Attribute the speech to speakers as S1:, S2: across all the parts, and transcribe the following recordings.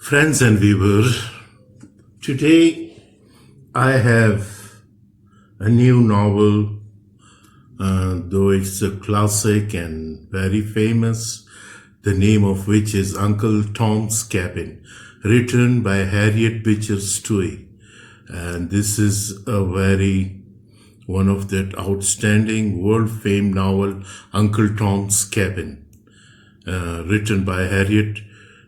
S1: Friends and viewers, today I have a new novel, though it's a classic and very famous, the name of which is Uncle Tom's Cabin, written by Harriet Beecher Stowe. And this is one of that outstanding world-famed novel, Uncle Tom's Cabin, written by Harriet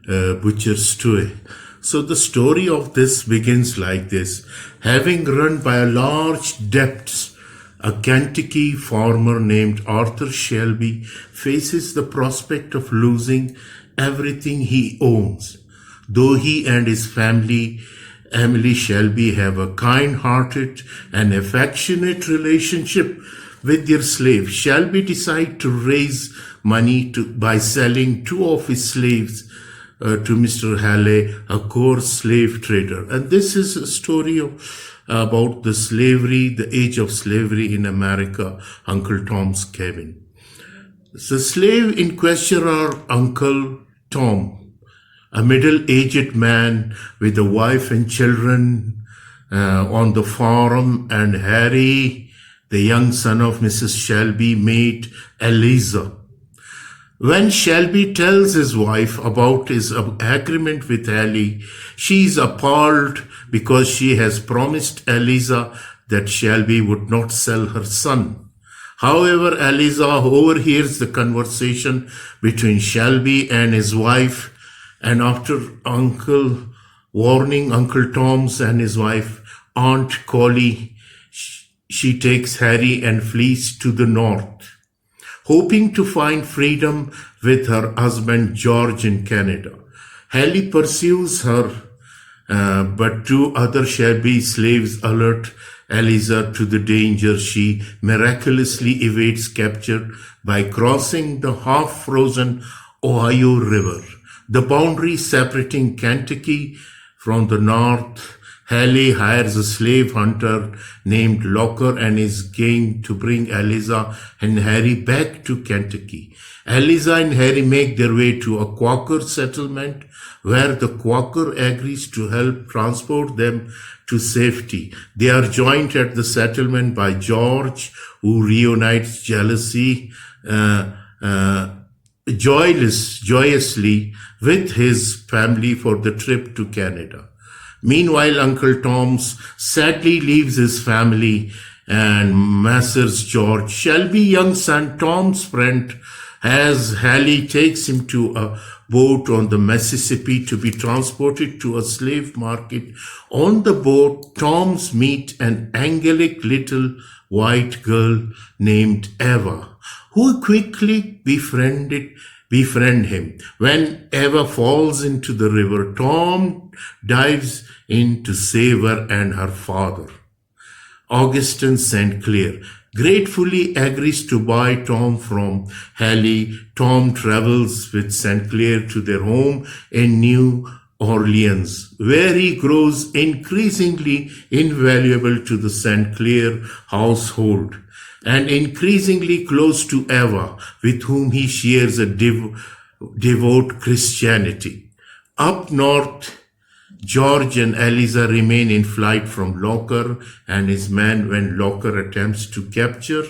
S1: Beecher Stowe. So the story of this begins like this. Having run by a large depths, a Kentucky farmer named Arthur Shelby faces the prospect of losing everything he owns. Though he and his family, Emily Shelby, have a kind-hearted and affectionate relationship with their slave, Shelby decides to raise money by selling two of his slaves to Mr. Halley, a coarse slave trader. And this is a story about the age of slavery in America, Uncle Tom's Cabin. The slave in question are Uncle Tom, a middle-aged man with a wife and children on the farm, and Harry, the young son of Mrs. Shelby, maid Eliza. When Shelby tells his wife about his agreement with Ellie, she is appalled because she has promised Eliza that Shelby would not sell her son. However, Eliza overhears the conversation between Shelby and his wife, and after warning Uncle Tom's and his wife, Aunt Collie, she takes Harry and flees to the north, hoping to find freedom with her husband George in Canada. Hallie pursues her, but two other Shelby slaves alert Eliza to the danger. She miraculously evades capture by crossing the half-frozen Ohio River, the boundary separating Kentucky from the north. Hallie hires a slave hunter named Locker and his gang to bring Eliza and Harry back to Kentucky. Eliza and Harry make their way to a Quaker settlement where the Quaker agrees to help transport them to safety. They are joined at the settlement by George, who reunites joyously with his family for the trip to Canada. Meanwhile, Uncle Tom sadly leaves his family and masters George, Shelby's young son Tom's friend, as Hallie takes him to a boat on the Mississippi to be transported to a slave market. On the boat, Tom's meets an angelic little white girl named Eva, who quickly befriend him. When Eva falls into the river, Tom dives in to save her and her father. Augustin St. Clair gratefully agrees to buy Tom from Hallie. Tom travels with St. Clair to their home in New Orleans, where he grows increasingly invaluable to the St. Clair household and increasingly close to Eva, with whom he shares a devout Christianity. Up north, George and Eliza remain in flight from Locker and his men. When Locker attempts to capture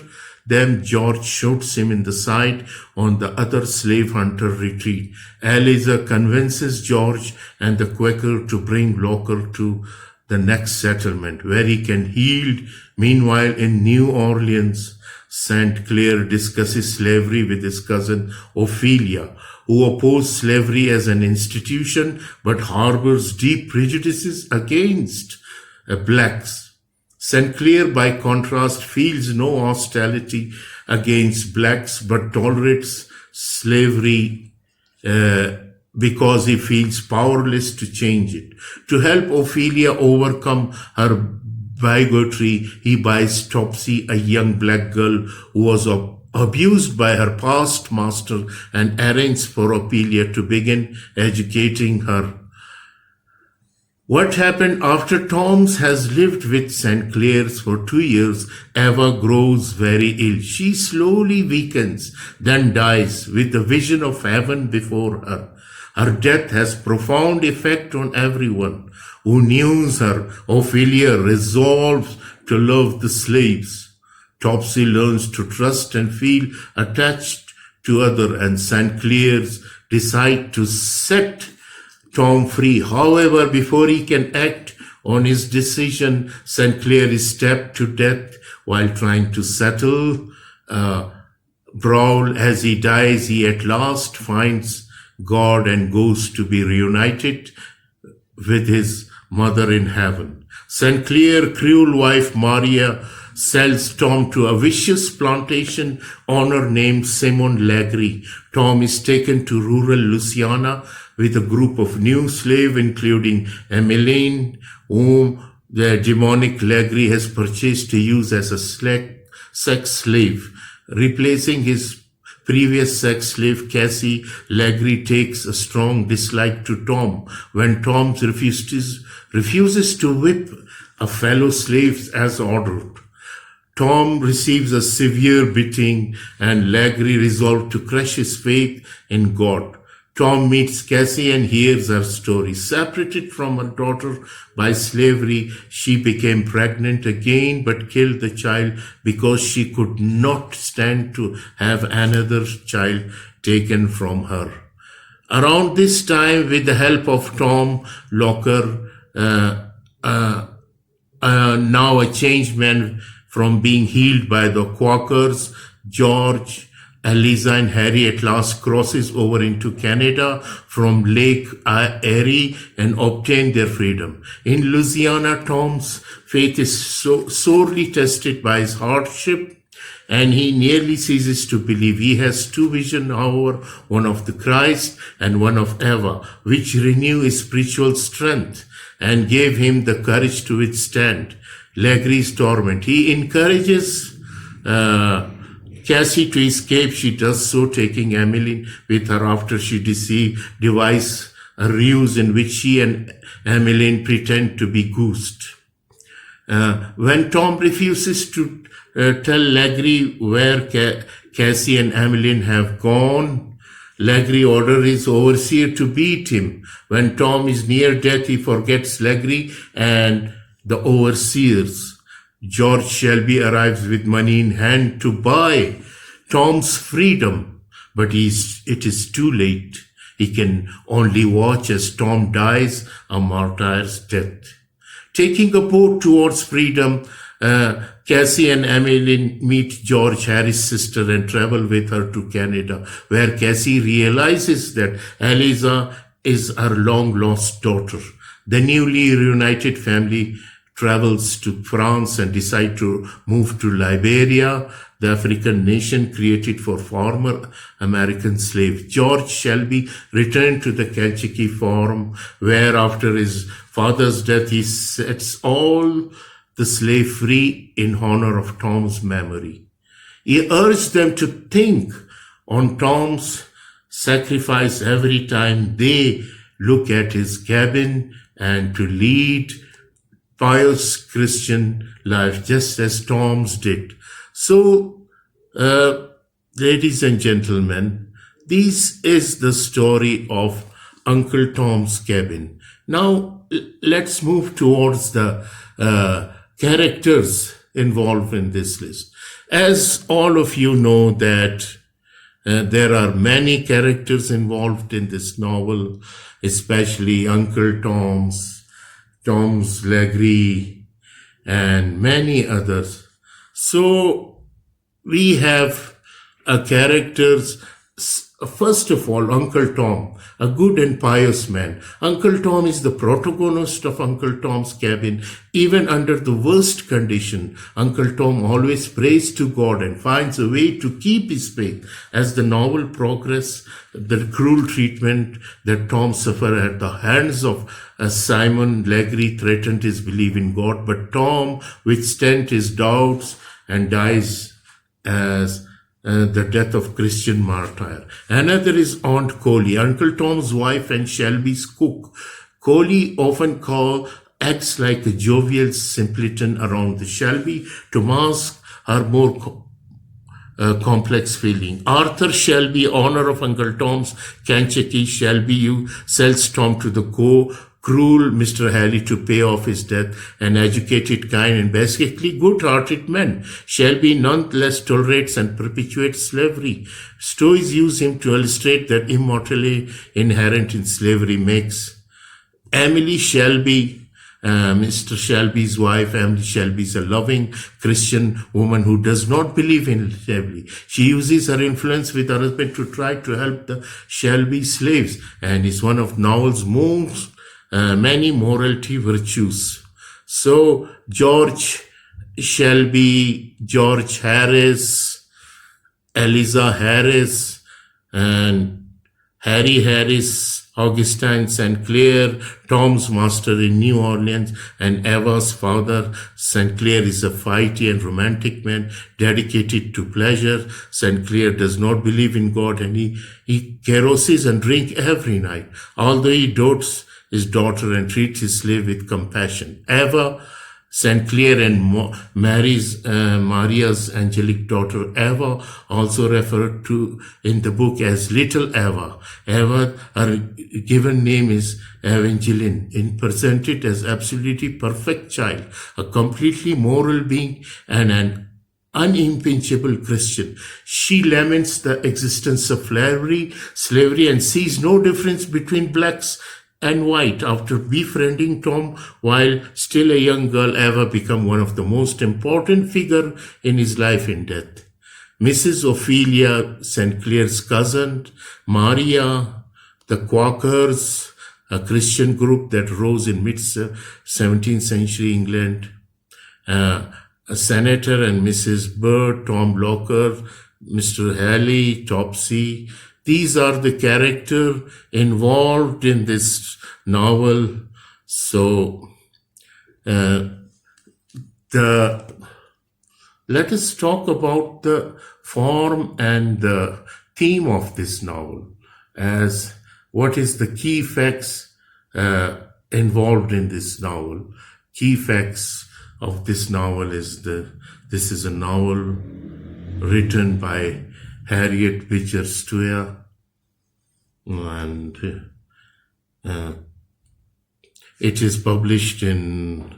S1: them, George shoots him in the side on the other slave hunter retreat. Eliza convinces George and the Quaker to bring Locker to the next settlement, where he can heal. Meanwhile, in New Orleans, St. Clair discusses slavery with his cousin Ophelia, who opposes slavery as an institution but harbors deep prejudices against blacks. St. Clair, by contrast, feels no hostility against blacks but tolerates slavery because he feels powerless to change it. To help Ophelia overcome her bigotry, he buys Topsy, a young black girl who was abused by her past master, and arranges for Ophelia to begin educating her. What happened after Tom's has lived with St. Clair's for 2 years? Eva grows very ill. She slowly weakens, then dies with the vision of heaven before her. Her death has profound effect on everyone who knows her. Ophelia resolves to love the slaves. Topsy learns to trust and feel attached to other, and St. Clair's decide to set Tom free. However, before he can act on his decision, St. Clair is stabbed to death while trying to settle brawl. As he dies, he at last finds God and goes to be reunited with his mother in heaven. St. Clair's cruel wife Maria sells Tom to a vicious plantation owner named Simon Legree. Tom is taken to rural Louisiana with a group of new slaves, including Emmeline, whom the demonic Legree has purchased to use as a sex slave. Replacing his previous sex slave, Cassie, Legree takes a strong dislike to Tom. When Tom refuses to whip a fellow slave as ordered, Tom receives a severe beating, and Legree resolves to crush his faith in God. Tom meets Cassie and hears her story. Separated from her daughter by slavery, she became pregnant again but killed the child because she could not stand to have another child taken from her. Around this time, with the help of Tom Locker, now a changed man from being healed by the Quakers, George, Eliza and Harriet at last crosses over into Canada from Lake Erie and obtain their freedom. In Louisiana, Tom's faith is so sorely tested by his hardship, and he nearly ceases to believe. He has two visions, however, one of the Christ and one of Eva, which renew his spiritual strength and gave him the courage to withstand Legree's torment. He encourages Cassie to escape. She does so, taking Emmeline with her after she devises a ruse in which she and Emmeline pretend to be ghosts. When Tom refuses to tell Legree where Cassie and Emmeline have gone, Legree orders his overseer to beat him. When Tom is near death, he forgets Legree and the overseers. George Shelby arrives with money in hand to buy Tom's freedom, but it is too late. He can only watch as Tom dies a martyr's death. Taking a boat towards freedom, Cassie and Emmeline meet George, Harry's sister, and travel with her to Canada, where Cassie realizes that Eliza is her long-lost daughter. The newly reunited family travels to France and decide to move to Liberia, the African nation created for former American slaves. George Shelby returned to the Kentucky farm, where after his father's death he sets all the slaves free in honor of Tom's memory. He urged them to think on Tom's sacrifice every time they look at his cabin and to lead pious Christian life, just as Tom's did. So, ladies and gentlemen, this is the story of Uncle Tom's Cabin. Now, let's move towards the characters involved in this list. As all of you know that there are many characters involved in this novel, especially Uncle Tom's Legree, and many others. So we have characters. First of all, Uncle Tom, a good and pious man. Uncle Tom is the protagonist of Uncle Tom's Cabin. Even under the worst condition, Uncle Tom always prays to God and finds a way to keep his faith. As the novel progresses, the cruel treatment that Tom suffered at the hands of Simon Legree threatened his belief in God, but Tom withstands his doubts and dies as the death of Christian martyr. Another is Aunt Coley, Uncle Tom's wife and Shelby's cook. Coley often acts like a jovial simpleton around the Shelby to mask her more complex feeling. Arthur Shelby, owner of Uncle Tom's Kentucky, Shelby sells Tom to the cruel Mr. Harry to pay off his debt. An educated, kind, and basically good-hearted man. Shelby nonetheless tolerates and perpetuates slavery. Stowe use him to illustrate that immortality inherent in slavery makes Emily Shelby, Mr. Shelby's wife. Emily Shelby is a loving Christian woman who does not believe in slavery. She uses her influence with her husband to try to help the Shelby slaves, and is one of novel's most many morality virtues. So George Shelby, George Harris, Eliza Harris, and Harry Harris, Augustine St. Clair, Tom's master in New Orleans, and Eva's father. St. Clair is a fighty and romantic man dedicated to pleasure. St. Clair does not believe in God, and he carouses and drinks every night, although he dotes his daughter and treats his slave with compassion. Eva, St. Clair, and Maria's angelic daughter Eva, also referred to in the book as Little Eva. Eva, her given name is Evangeline, and presented as absolutely perfect child, a completely moral being, and an unimpeachable Christian. She laments the existence of slavery, and sees no difference between blacks and white. After befriending Tom while still a young girl, Eva became one of the most important figures in his life and death. Mrs. Ophelia, St. Clair's cousin, Maria, the Quakers, a Christian group that rose in mid-17th century England, a senator and Mrs. Bird, Tom Locker, Mr. Halley, Topsy. These are the characters involved in this novel. So, let us talk about the form and the theme of this novel, as what is the key facts involved in this novel. Key facts of this novel is this is a novel written by Harriet Beecher Stowe, and it is published in,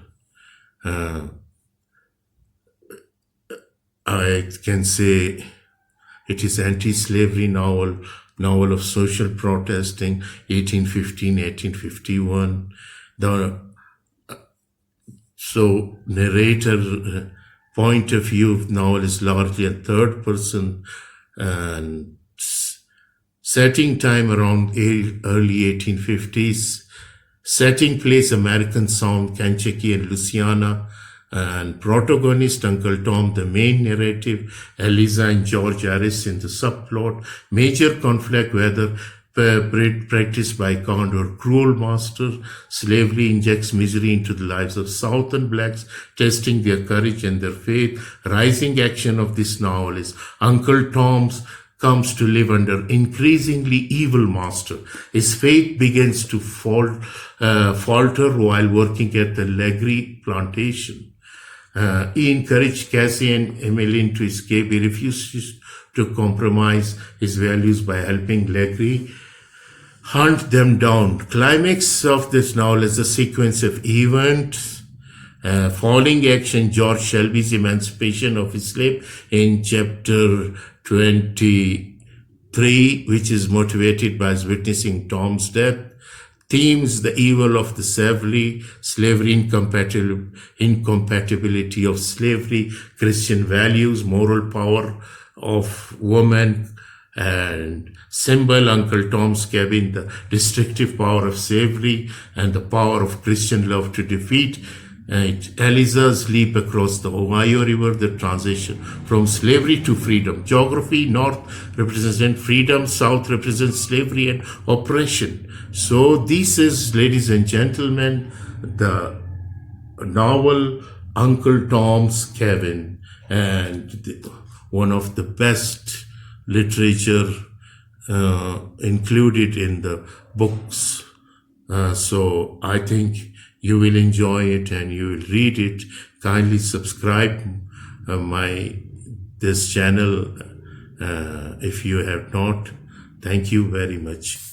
S1: I can say, it is anti-slavery novel of social protesting, 1815-1851. So narrator point of view of novel is largely a third person, and setting time around early 1850s, setting place American Sound, Kentucky and Louisiana, and protagonist Uncle Tom, the main narrative, Eliza and George Harris in the subplot, major conflict whether practiced by kind or cruel master, slavery injects misery into the lives of Southern blacks, testing their courage and their faith. Rising action of this novel is Uncle Tom's comes to live under increasingly evil master. His faith begins to falter while working at the Legree plantation. He encouraged Cassie and Emmeline to escape. He refuses to compromise his values by helping Legree hunt them down. Climax of this novel is a sequence of events. Following action, George Shelby's emancipation of his slave in chapter 23, which is motivated by his witnessing Tom's death. Themes the evil of the slavery incompatibility of slavery, Christian values, moral power of woman, and symbol Uncle Tom's Cabin, the destructive power of slavery and the power of Christian love to defeat Eliza's leap across the Ohio River, the transition from slavery to freedom. Geography, north represents freedom, south represents slavery and oppression. So this is, ladies and gentlemen, the novel Uncle Tom's Cabin, and one of the best literature included in the books. So I think you will enjoy it and you will read it. Kindly subscribe my this channel. If you have not, thank you very much.